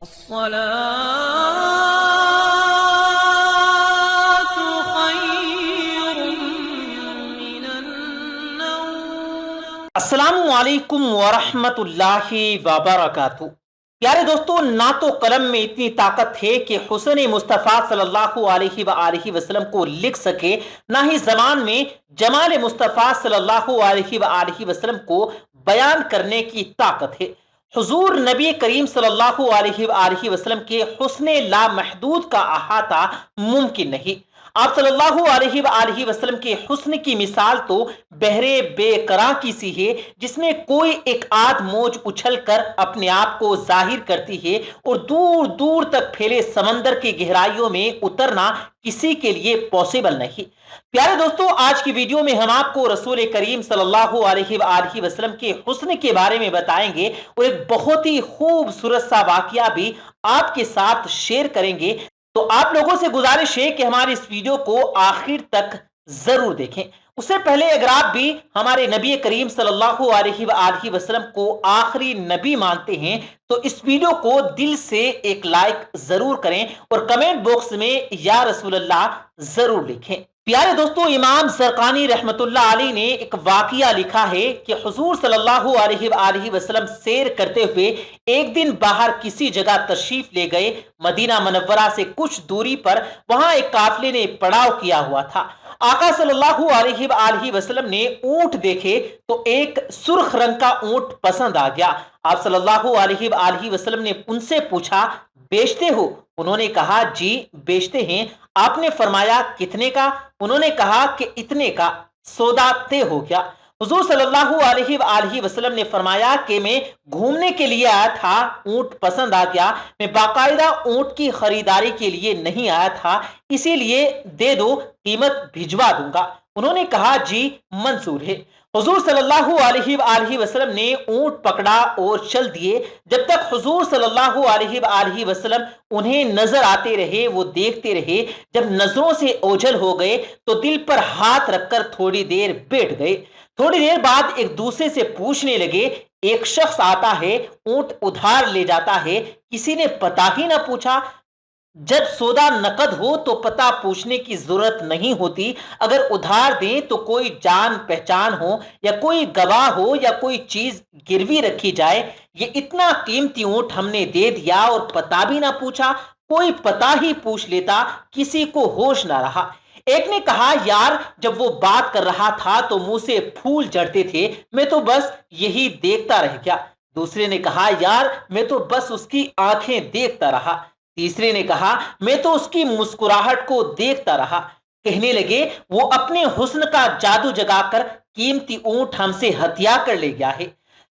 الصلاة خير من النوم۔ السلام علیکم ورحمۃ اللہ وبرکاتہ۔ پیارے دوستو، نہ تو قلم میں اتنی طاقت ہے کہ حسن مصطفیٰ صلی اللہ علیہ وآلہ وسلم کو لکھ سکے، نہ ہی زبان میں جمال مصطفیٰ صلی اللہ علیہ وآلہ وسلم کو بیان کرنے کی طاقت ہے۔ حضور نبی کریم صلی اللہ علیہ وآلہ وسلم کے حسن لامحدود کا احاطہ ممکن نہیں۔ آپ صلی اللہ علیہ وآلہ وسلم کے حسن کی مثال تو بحر بے قراں کی سی ہے، جس میں کوئی ایک آدھ موج اچھل کر اپنے آپ کو ظاہر کرتی ہے اور دور دور تک پھیلے سمندر کی گہرائیوں میں اترنا کسی کے لیے پاسبل نہیں۔ پیارے دوستو، آج کی ویڈیو میں ہم آپ کو رسول کریم صلی اللہ علیہ وآلہ وسلم کے حسن کے بارے میں بتائیں گے اور ایک بہت ہی خوبصورت سا واقعہ بھی آپ کے ساتھ شیئر کریں گے۔ تو آپ لوگوں سے گزارش ہے کہ ہماری اس ویڈیو کو آخر تک ضرور دیکھیں۔ اس سے پہلے اگر آپ بھی ہمارے نبی کریم صلی اللہ علیہ وآلہ وسلم کو آخری نبی مانتے ہیں تو اس ویڈیو کو دل سے ایک لائک ضرور کریں اور کمنٹ باکس میں یا رسول اللہ ضرور لکھیں۔ پیارے دوستو، امام زرقانی رحمت اللہ علیہ نے ایک واقعہ لکھا ہے کہ حضور صلی اللہ علیہ وآلہ وسلم سیر کرتے ہوئے ایک دن باہر کسی جگہ تشریف لے گئے۔ مدینہ منورہ سے کچھ دوری پر وہاں ایک قافلے نے پڑاؤ کیا ہوا تھا۔ آقا صلی اللہ علیہ وآلہ وسلم نے اونٹ دیکھے تو ایک سرخ رنگ کا اونٹ پسند آ گیا۔ آپ صلی اللہ علیہ وآلہ وسلم نے ان سے پوچھا، بیچتے ہو؟ انہوں نے کہا، جی بیچتے ہیں۔ آپ نے فرمایا، کتنے کا؟ انہوں نے کہا کہ اتنے کا۔ سودا طے ہو گیا۔ حضور صلی اللہ علیہ وآلہ وسلم نے فرمایا کہ میں گھومنے کے لیے آیا تھا، اونٹ پسند آ گیا، میں باقاعدہ اونٹ کی خریداری کے لیے نہیں آیا تھا، اسی لیے دے دو، قیمت بھجوا دوں گا۔ انہوں نے کہا، جی منظور ہے۔ حضور صلی اللہ علیہ وآلہ وسلم نے اونٹ پکڑا اور چل دیے۔ جب تک حضور صلی اللہ علیہ وآلہ وسلم انہیں نظر آتے رہے، وہ دیکھتے رہے۔ جب نظروں سے اوجھل ہو گئے تو دل پر ہاتھ رکھ کر تھوڑی دیر بیٹھ گئے۔ تھوڑی دیر بعد ایک دوسرے سے پوچھنے لگے، ایک شخص آتا ہے، اونٹ ادھار لے جاتا ہے، کسی نے پتہ ہی نہ پوچھا۔ جب سودا نقد ہو تو پتہ پوچھنے کی ضرورت نہیں ہوتی، اگر ادھار دیں تو کوئی جان پہچان ہو یا کوئی گواہ ہو یا کوئی چیز گروی رکھی جائے۔ یہ اتنا قیمتی اونٹ ہم نے دے دیا اور پتہ بھی نہ پوچھا، کوئی پتہ ہی پوچھ لیتا، کسی کو ہوش نہ رہا۔ ایک نے کہا، یار جب وہ بات کر رہا تھا تو منہ سے پھول جھڑتے تھے، میں تو بس یہی دیکھتا رہ گیا۔ دوسرے نے کہا، یار میں تو بس اس کی آنکھیں دیکھتا رہا۔ تیسرے نے کہا، میں تو اس کی مسکراہٹ کو دیکھتا رہا۔ کہنے لگے، وہ اپنے حسن کا جادو جگا کر قیمتی اونٹ ہم سے ہتھیا کر لے گیا ہے۔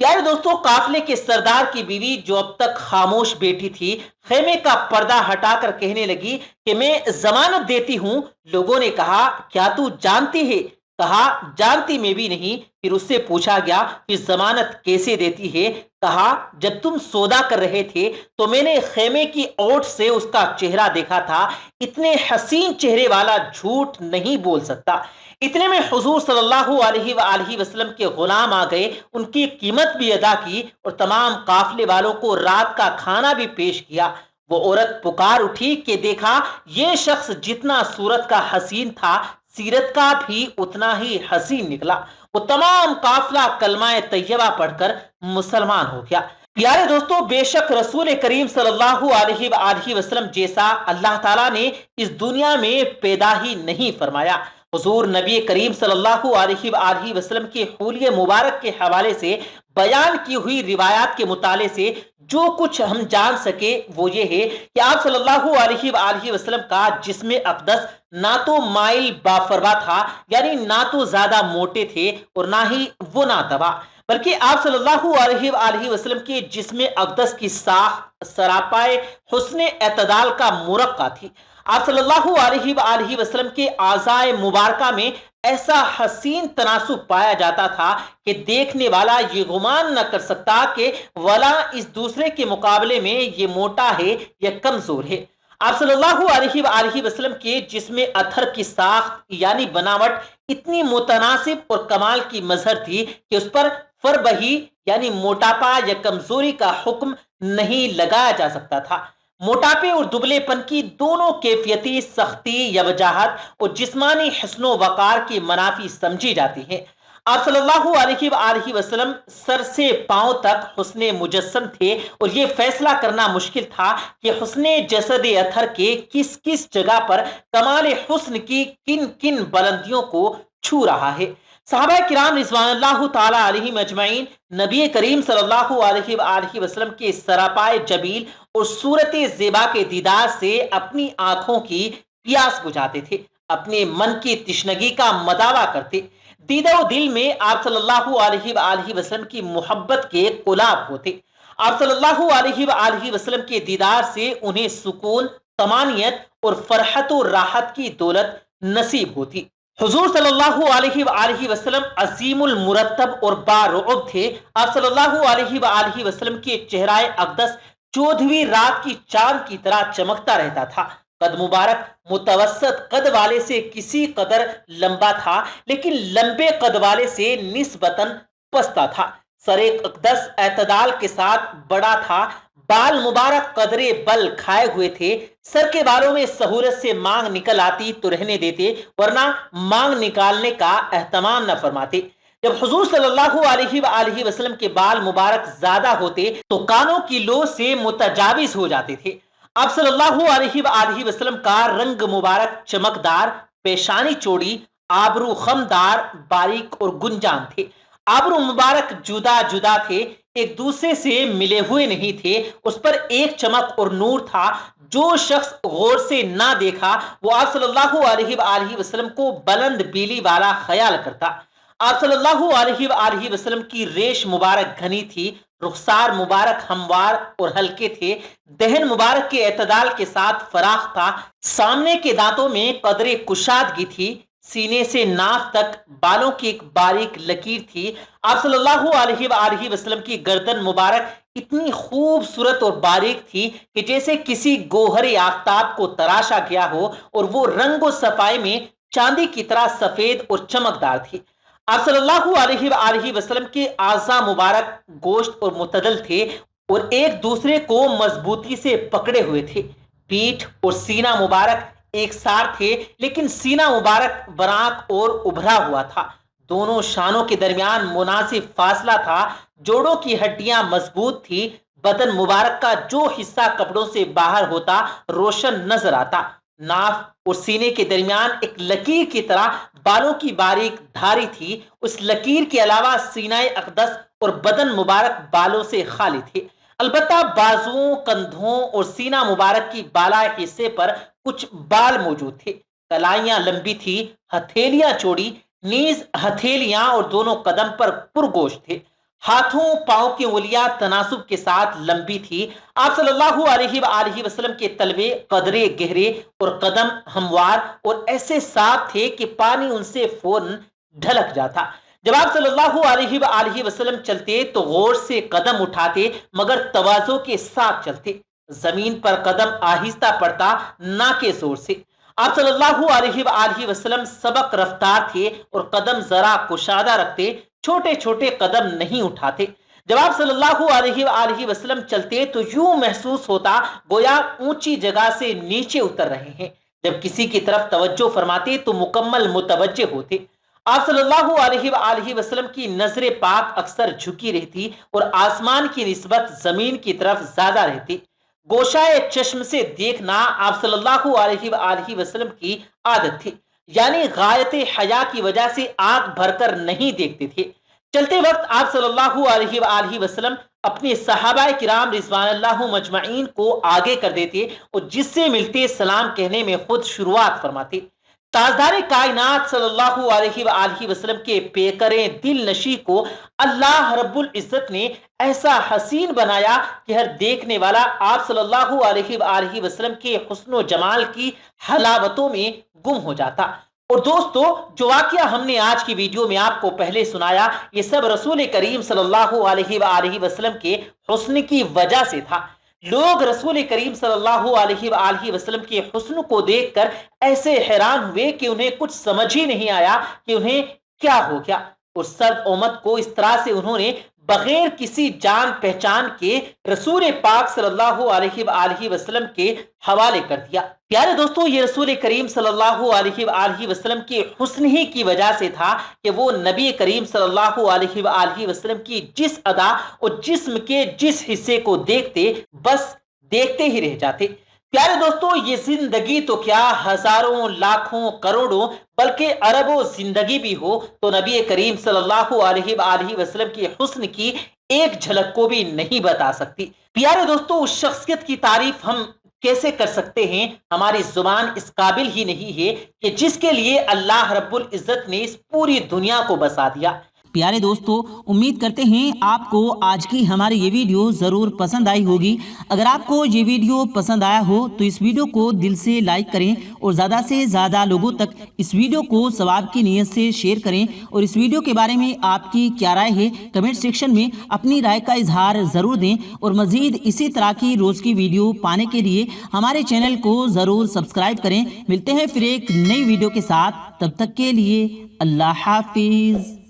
پیارے دوستو، قافلے کے سردار کی بیوی جو اب تک خاموش بیٹھی تھی، خیمے کا پردہ ہٹا کر کہنے لگی کہ میں ضمانت دیتی ہوں۔ لوگوں نے کہا، کیا تو جانتی ہے؟ کہا، جانتی میں بھی نہیں۔ پھر اس سے پوچھا گیا کہ ضمانت کیسے دیتی ہے؟ کہا، جب تم سودا کر رہے تھے تو میں نے خیمے کی اوٹ سے اس کا چہرہ دیکھا تھا، اتنے حسین چہرے والا جھوٹ نہیں بول سکتا۔ اتنے میں حضور صلی اللہ علیہ وآلہ وسلم کے غلام آ گئے، ان کی قیمت بھی ادا کی اور تمام قافلے والوں کو رات کا کھانا بھی پیش کیا۔ وہ عورت پکار اٹھی کہ دیکھا، یہ شخص جتنا صورت کا حسین تھا، سیرت کا بھی اتنا ہی حسین نکلا۔ وہ تمام قافلہ کلمہ طیبہ پڑھ کر مسلمان ہو گیا۔ پیارے دوستو، بے شک رسول کریم صلی اللہ علیہ وآلہ وسلم جیسا اللہ تعالیٰ نے اس دنیا میں پیدا ہی نہیں فرمایا۔ حضور نبی کریم صلی اللہ علیہ وآلہ وسلم کے حلیہ مبارک کے حوالے سے بیان کی ہوئی روایات کے مطالعے سے جو کچھ ہم جان سکے وہ یہ ہے کہ آپ صلی اللہ علیہ وآلہ وسلم کا جسم اقدس نہ تو مائل بافروا تھا، یعنی نہ تو زیادہ موٹے تھے اور نہ ہی وہ ناتوا، بلکہ آپ صلی اللہ علیہ وآلہ وسلم کے جسم اقدس کی ساخت سراپائے حسن اعتدال کا مرقع تھی۔ آپ صلی اللہ علیہ وآلہ وسلم کے اعضائے مبارکہ میں ایسا حسین تناسب پایا جاتا تھا کہ دیکھنے والا یہ گمان نہ کر سکتا کہ ولا اس دوسرے کے مقابلے میں یہ موٹا ہے یا کمزور ہے۔ آپ صلی اللہ علیہ وآلہ وسلم کے جسم اطہر کی ساخت یعنی بناوٹ اتنی متناسب اور کمال کی مظہر تھی کہ اس پر فربہی یعنی موٹاپا یا کمزوری کا حکم نہیں لگایا جا سکتا تھا۔ موٹاپے اور دبلے پن کی دونوں کیفیتی سختی یا وجاہت اور جسمانی حسن و وقار کی منافی سمجھی جاتی ہیں۔ آپ صلی اللہ علیہ وآلہ وسلم سر سے پاؤں تک حسن مجسم تھے، اور یہ فیصلہ کرنا مشکل تھا کہ حسن جسد اطہر کے کس کس جگہ پر کمال حسن کی کن کن بلندیوں کو چھو رہا ہے۔ صحابہ کرام رضوان اللہ تعالی علیہم اجمعین نبی کریم صلی اللہ علیہ وآلہ وسلم کے سراپائے جمیل اور صورت زیبا کے دیدار سے اپنی آنکھوں کی پیاس بجھاتے تھے، اپنے من کی تشنگی کا مداوا کرتے۔ دیدہ و دل میں آپ صلی اللہ علیہ وآلہ وسلم کی محبت کے قلاب ہوتے۔ آپ صلی اللہ علیہ وآلہ وسلم کے دیدار سے انہیں سکون، طمانینت اور فرحت و راحت کی دولت نصیب ہوتی۔ حضور صلی اللہ علیہ وآلہ وسلم عظیم المرتب اور بارعب تھے۔ آپ صلی اللہ علیہ وآلہ وسلم کے چہرہ اقدس 14ویں رات کی چاند کی طرح چمکتا رہتا تھا۔ قد مبارک متوسط قد والے سے کسی قدر لمبا تھا، لیکن لمبے قد والے سے نسبتاً پستہ تھا۔ سر اقدس اعتدال کے ساتھ بڑا تھا۔ بال مبارک قدرے بل کھائے ہوئے تھے۔ سر کے بالوں میں سہولت سے مانگ نکل آتی تو رہنے دیتے، ورنہ مانگ نکالنے کا اہتمام نہ فرماتے۔ جب حضور صلی اللہ علیہ وآلہ وسلم کے بال مبارک زیادہ ہوتے تو کانوں کی لو سے متجاوز ہو جاتے تھے۔ آپ صلی اللہ علیہ وآلہ وسلم کا رنگ مبارک چمکدار، پیشانی چوڑی، آبرو خمدار، باریک اور گنجان تھے۔ آبرو مبارک جدا جدا تھے، ایک دوسرے سے ملے ہوئے نہیں تھے۔ اس پر ایک چمک اور نور تھا۔ جو شخص غور سے نہ دیکھا وہ آپ صلی اللہ علیہ وآلہ وسلم کو بلند بیلی والا خیال کرتا۔ آپ صلی اللہ علیہ وآلہ وسلم کی ریش مبارک گھنی تھی، رخسار مبارک ہموار اور ہلکے تھے، دہن مبارک کے اعتدال کے ساتھ فراخ تھا، سامنے کے دانتوں میں قدر کشادگی تھی، سینے سے ناف تک بالوں کی ایک باریک لکیر تھی۔ آپ صلی اللہ علیہ وآلہ وسلم کی گردن مبارک اتنی خوبصورت اور باریک تھی کہ جیسے کسی گوہر آفتاب کو تراشا گیا ہو، اور وہ رنگ و صفائی میں چاندی کی طرح سفید اور چمکدار تھی۔ آپ صلی اللہ علیہ وآلہ وسلم کے اعضاء مبارک گوشت اور متدل تھے اور ایک دوسرے کو مضبوطی سے پکڑے ہوئے تھے۔ پیٹھ اور سینہ مبارک ایک سار تھے، لیکن سینہ مبارک براق اور ابھرا ہوا تھا۔ دونوں شانوں کے درمیان مناسب فاصلہ تھا۔ جوڑوں کی ہڈیاں مضبوط تھی۔ بدن مبارک کا جو حصہ کپڑوں سے باہر ہوتا روشن نظر آتا۔ ناف اور سینے کے درمیان ایک لکیر کی طرح بالوں کی باریک دھاری تھی۔ اس لکیر کے علاوہ سینہ اقدس اور بدن مبارک بالوں سے خالی تھے۔ البتہ بازوؤں، کندھوں اور سینہ مبارک کی بالا حصے پر کچھ بال موجود تھے۔ کلائیاں لمبی تھی، ہتھیلیاں چوڑی، نیز ہتھیلیاں اور دونوں قدم پر پرگوشت تھے۔ ہاتھوں پاؤں کی انگلیاں تناسب کے ساتھ لمبی تھی۔ آپ صلی اللہ علیہ وآلہ وسلم کے تلوے قدرے گہرے اور قدم ہموار اور ایسے صاف تھے کہ پانی ان سے فوراً ڈھلک جاتا۔ جب آپ صلی اللہ علیہ وآلہ وسلم چلتے تو غور سے قدم اٹھاتے، مگر تواضع کے ساتھ چلتے۔ زمین پر قدم آہستہ پڑتا، نہ کہ زور سے۔ آپ صلی اللہ علیہ وآلہ وسلم سبق رفتار تھے اور قدم ذرا کشادہ رکھتے، چھوٹے چھوٹے قدم نہیں اٹھاتے۔ جب آپ صلی اللہ علیہ وآلہ وسلم چلتے تو یوں محسوس ہوتا گویا اونچی جگہ سے نیچے اتر رہے ہیں۔ جب کسی کی طرف توجہ فرماتے تو مکمل متوجہ ہوتے۔ آپ صلی اللہ علیہ وآلہ وسلم کی نظر پاک اکثر جھکی رہتی اور آسمان کی نسبت زمین کی طرف زیادہ رہتی۔ گوشائے چشم سے دیکھنا آپ صلی اللہ علیہ وآلہ وسلم کی عادت تھی، یعنی غایت حیا کی وجہ سے آنکھ بھر کر نہیں دیکھتے تھے۔ چلتے وقت آپ صلی اللہ علیہ وآلہ وسلم اپنے صحابہ کرام رضوان اللہ مجمعین کو آگے کر دیتے اور جس سے ملتے سلام کہنے میں خود شروعات فرماتے۔ تاجدار کائنات صلی اللہ علیہ وآلہ وسلم کے پیکریں دل نشی کو اللہ رب العزت نے ایسا حسین بنایا کہ ہر دیکھنے والا آپ صلی اللہ علیہ وآلہ وسلم کے حسن و جمال کی حلاوتوں میں گم ہو جاتا۔ اور دوستو، جو واقعہ ہم نے آج کی ویڈیو میں آپ کو پہلے سنایا، یہ سب رسول کریم صلی اللہ علیہ وآلہ وسلم کے حسن کی وجہ سے تھا۔ لوگ رسول کریم صلی اللہ علیہ وآلہ وسلم کے حسن کو دیکھ کر ایسے حیران ہوئے کہ انہیں کچھ سمجھ ہی نہیں آیا کہ انہیں کیا ہو گیا، اور سرد امت کو اس طرح سے انہوں نے بغیر کسی جان پہچان کے رسول پاک صلی اللہ علیہ وآلہ وسلم کے حوالے کر دیا۔ پیارے دوستو، یہ رسول کریم صلی اللہ علیہ وآلہ وسلم کی حسن ہی کی وجہ سے تھا کہ وہ نبی کریم صلی اللہ علیہ وآلہ وسلم کی جس ادا اور جسم کے جس حصے کو دیکھتے بس دیکھتے ہی رہ جاتے۔ پیارے دوستو، یہ زندگی تو کیا ہزاروں لاکھوں کروڑوں بلکہ اربوں زندگی بھی ہو تو نبی کریم صلی اللہ علیہ وآلہ وسلم کی حسن کی ایک جھلک کو بھی نہیں بتا سکتی۔ پیارے دوستو، اس شخصیت کی تعریف ہم کیسے کر سکتے ہیں؟ ہماری زبان اس قابل ہی نہیں ہے کہ جس کے لیے اللہ رب العزت نے اس پوری دنیا کو بسا دیا۔ پیارے دوستو، امید کرتے ہیں آپ کو آج کی ہماری یہ ویڈیو ضرور پسند آئی ہوگی۔ اگر آپ کو یہ ویڈیو پسند آیا ہو تو اس ویڈیو کو دل سے لائک کریں اور زیادہ سے زیادہ لوگوں تک اس ویڈیو کو ثواب کی نیت سے شیئر کریں، اور اس ویڈیو کے بارے میں آپ کی کیا رائے ہے کمنٹ سیکشن میں اپنی رائے کا اظہار ضرور دیں، اور مزید اسی طرح کی روز کی ویڈیو پانے کے لیے ہمارے چینل کو ضرور سبسکرائب کریں۔ ملتے ہیں پھر ایک نئی ویڈیو کے ساتھ، تب تک کے لیے اللہ حافظ۔